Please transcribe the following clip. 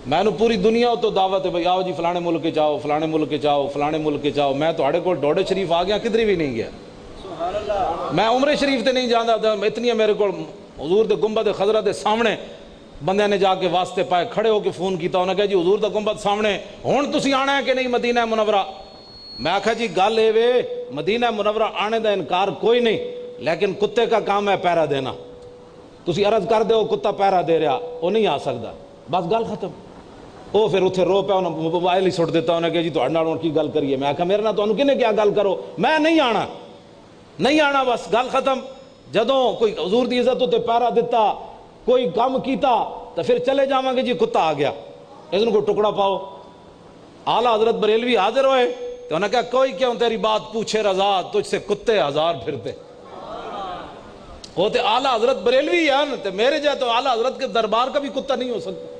मैनू पूरी दुनिया तो दावत है भाई आओ जी फलाने मुल्क के जाओ, फलाने मुल्क के जाओ, फलाने मुल्क के जाओ। मैं थोड़े को डोडे शरीफ आ गया, किधर भी नहीं गया। मैं उमरे शरीफ से नहीं जाता, इतनी मेरे को हुजूर दे गुंबद खजरा के सामने बंदे ने जाके वास्ते पाए, खड़े होकर फोन किया, उन्हें कहा जी हुजूर दा गुंबद सामने, हुण तुसीं आना है कि नहीं मदीना मुनव्वरा। मैं आखा जी गल ये वे मदीना मुनव्वरा आने का इनकार कोई नहीं, लेकिन कुत्ते का काम है पैरा देना। तुसीं अर्ज कर दो कुत्ता पैरा दे रहा, वो नहीं आ सकता, बस गल खत्म। वो फिर उत्थे रो पाया, उन्हें मोबाइल ही सुट दिता, उन्हें कहा जी तुहाडे नाल हुण की गल करिए। मैं आखा मेरे नाल तुहानूं किहने क्या गल करो, मैं नहीं आना, नहीं आना, बस गल खत्म। जदों कोई हुजूर दी इज्जत उत्ते पैरा दिता, कोई काम कीता तो फिर चले जावांगे जी कुत्ता आ गया, इसनूं कोई टुकड़ा पाओ। आला हजरत बरेलवी हाजिर होए तो उन्हें कहा कोई क्यों तेरी बात पूछे रजा, तुझसे कुत्ते हजार फिरते। वो तो आला हजरत बरेलवी है, मेरे जाए तो आला हजरत के दरबार का भी कुत्ता नहीं हो सकता।